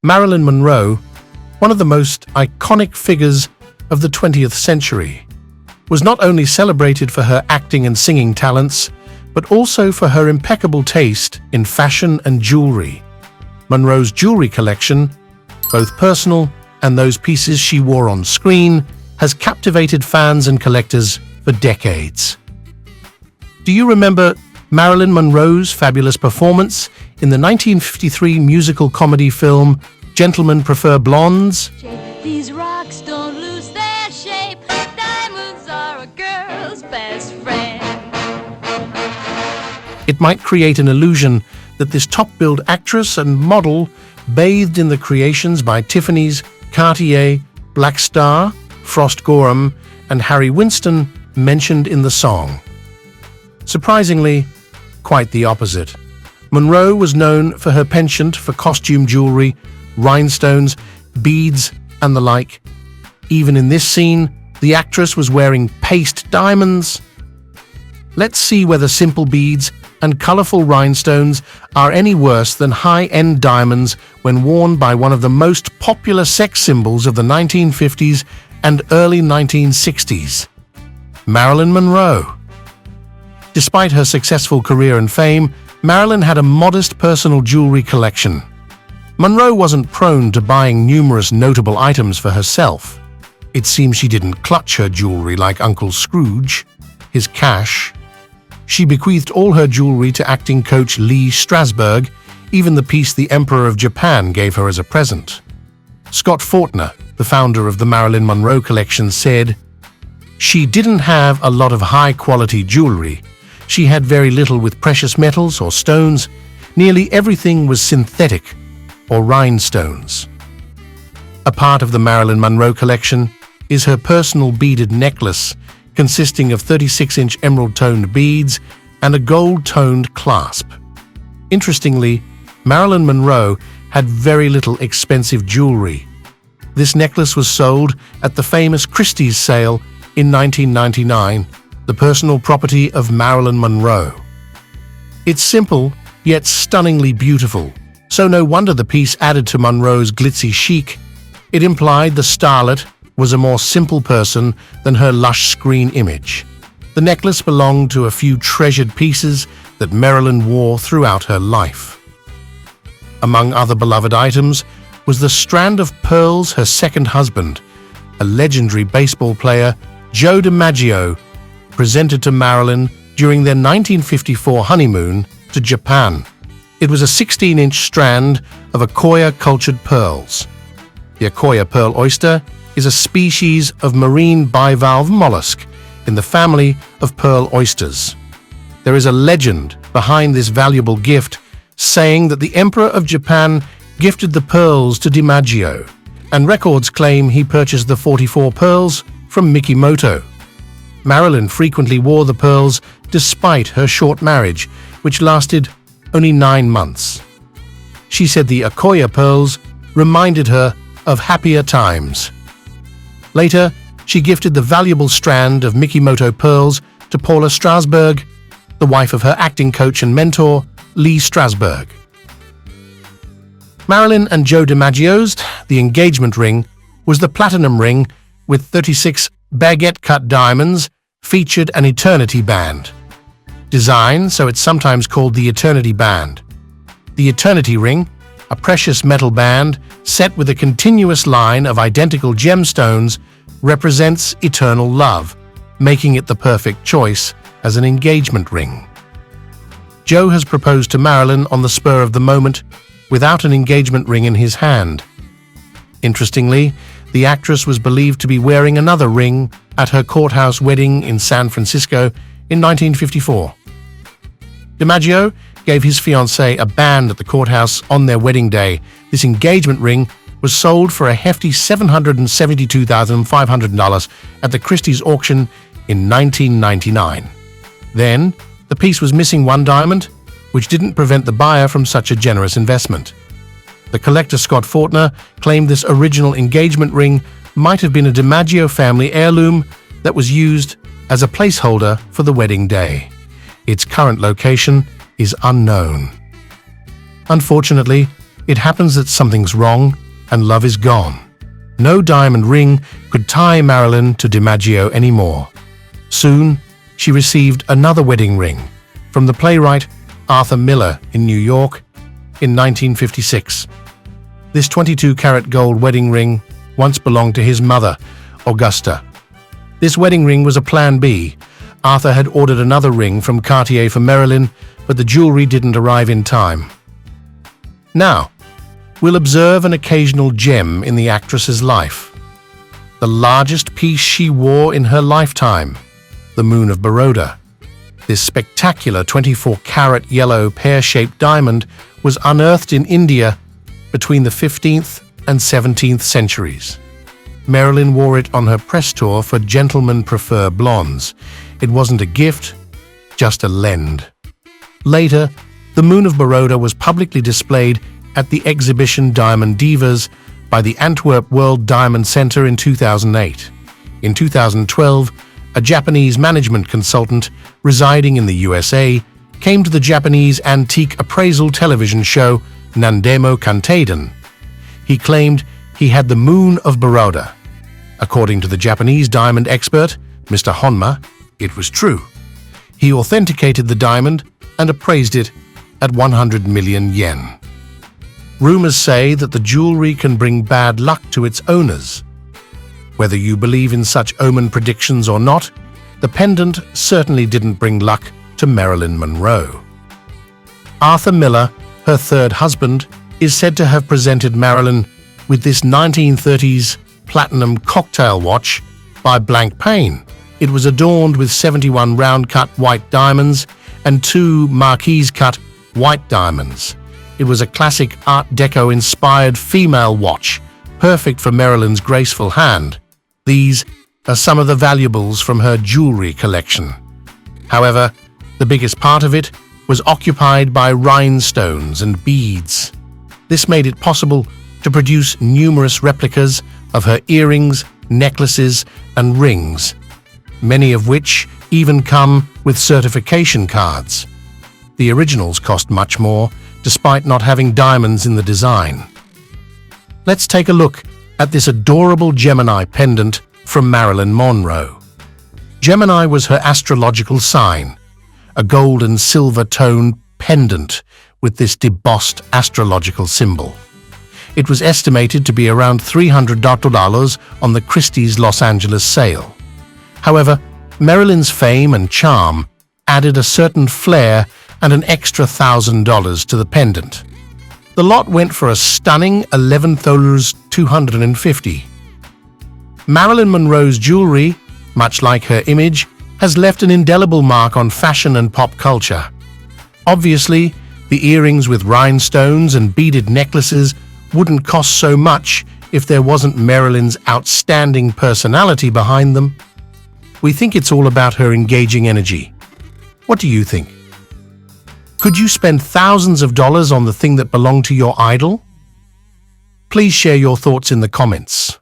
Marilyn Monroe, one of the most iconic figures of the 20th century, was not only celebrated for her acting and singing talents, but also for her impeccable taste in fashion and jewelry. Monroe's jewelry collection, both personal and those pieces she wore on screen, has captivated fans and collectors for decades. Do you remember Marilyn Monroe's fabulous performance in the 1953 musical comedy film Gentlemen Prefer Blondes? These rocks don't lose their shape. Diamonds are a girl's best friend. It might create an illusion that this top-billed actress and model, bathed in the creations by Tiffany's, Cartier, Black Star, Frost Gorham, and Harry Winston mentioned in the song. Surprisingly, quite the opposite. Monroe was known for her penchant for costume jewelry, rhinestones, beads, and the like. Even in this scene, the actress was wearing paste diamonds. Let's see whether simple beads and colorful rhinestones are any worse than high-end diamonds when worn by one of the most popular sex symbols of the 1950s and early 1960s, Marilyn Monroe. Despite her successful career and fame, Marilyn had a modest personal jewelry collection. Monroe wasn't prone to buying numerous notable items for herself. It seems she didn't clutch her jewelry like Uncle Scrooge, his cash. She bequeathed all her jewelry to acting coach Lee Strasberg, even the piece the Emperor of Japan gave her as a present. Scott Fortner, the founder of the Marilyn Monroe collection, said, "She didn't have a lot of high-quality jewelry. She had very little with precious metals or stones. Nearly everything was synthetic or rhinestones." A part of the Marilyn Monroe collection is her personal beaded necklace, consisting of 36-inch emerald-toned beads and a gold-toned clasp. Interestingly, Marilyn Monroe had very little expensive jewelry. This necklace was sold at the famous Christie's sale in 1999, the personal property of Marilyn Monroe. It's simple, yet stunningly beautiful, so no wonder the piece added to Monroe's glitzy chic. It implied the starlet was a more simple person than her lush screen image. The necklace belonged to a few treasured pieces that Marilyn wore throughout her life. Among other beloved items was the strand of pearls her second husband, a legendary baseball player, Joe DiMaggio, presented to Marilyn during their 1954 honeymoon to Japan. It was a 16-inch strand of Akoya-cultured pearls. The Akoya pearl oyster is a species of marine bivalve mollusk in the family of pearl oysters. There is a legend behind this valuable gift, saying that the Emperor of Japan gifted the pearls to DiMaggio, and records claim he purchased the 44 pearls from Mikimoto. Marilyn frequently wore the pearls despite her short marriage, which lasted only 9 months. She said the Akoya pearls reminded her of happier times. Later, she gifted the valuable strand of Mikimoto pearls to Paula Strasberg, the wife of her acting coach and mentor, Lee Strasberg. Marilyn and Joe DiMaggio's the engagement ring was the platinum ring with 36 baguette-cut diamonds, featured an eternity band. Designed so it's sometimes called the eternity band. The eternity ring, a precious metal band set with a continuous line of identical gemstones, represents eternal love, making it the perfect choice as an engagement ring. Joe has proposed to Marilyn on the spur of the moment without an engagement ring in his hand. Interestingly, the actress was believed to be wearing another ring at her courthouse wedding in San Francisco in 1954. DiMaggio gave his fiancée a band at the courthouse on their wedding day. This engagement ring was sold for a hefty $772,500 at the Christie's auction in 1999. Then, the piece was missing one diamond, which didn't prevent the buyer from such a generous investment. The collector Scott Fortner claimed this original engagement ring might have been a DiMaggio family heirloom that was used as a placeholder for the wedding day. Its current location is unknown. Unfortunately, it happens that something's wrong and love is gone. No diamond ring could tie Marilyn to DiMaggio anymore. Soon, she received another wedding ring from the playwright Arthur Miller in New York in 1956. This 22-carat gold wedding ring once belonged to his mother, Augusta. This wedding ring was a plan B. Arthur had ordered another ring from Cartier for Marilyn, but the jewelry didn't arrive in time. Now, we'll observe an occasional gem in the actress's life. The largest piece she wore in her lifetime, the Moon of Baroda. This spectacular 24-carat yellow pear-shaped diamond was unearthed in India between the 15th and 17th centuries. Marilyn wore it on her press tour for Gentlemen Prefer Blondes. It wasn't a gift, just a lend. Later, the Moon of Baroda was publicly displayed at the exhibition Diamond Divas by the Antwerp World Diamond Center in 2008. In 2012, a Japanese management consultant residing in the USA came to the Japanese antique appraisal television show Nandemo Kanteiden. He claimed he had the Moon of Baroda. According to the Japanese diamond expert, Mr. Honma, it was true. He authenticated the diamond and appraised it at 100 million yen. Rumors say that the jewelry can bring bad luck to its owners. Whether you believe in such omen predictions or not, the pendant certainly didn't bring luck to Marilyn Monroe. Arthur Miller, her third husband, is said to have presented Marilyn with this 1930s platinum cocktail watch by Blank Pain. It was adorned with 71 round-cut white diamonds and 2 marquise-cut white diamonds. It was a classic Art Deco-inspired female watch, perfect for Marilyn's graceful hand. These are some of the valuables from her jewelry collection. However, the biggest part of it was occupied by rhinestones and beads. This made it possible to produce numerous replicas of her earrings, necklaces, and rings, many of which even come with certification cards. The originals cost much more, despite not having diamonds in the design. Let's take a look at this adorable Gemini pendant from Marilyn Monroe. Gemini was her astrological sign, a gold and silver toned pendant with this debossed astrological symbol. It was estimated to be around $300 on the Christie's Los Angeles sale. However, Marilyn's fame and charm added a certain flair and an extra $1,000 to the pendant. The lot went for a stunning $11,250. Marilyn Monroe's jewelry, much like her image, has left an indelible mark on fashion and pop culture. Obviously, the earrings with rhinestones and beaded necklaces wouldn't cost so much if there wasn't Marilyn's outstanding personality behind them. We think it's all about her engaging energy. What do you think? Could you spend thousands of dollars on the thing that belonged to your idol? Please share your thoughts in the comments.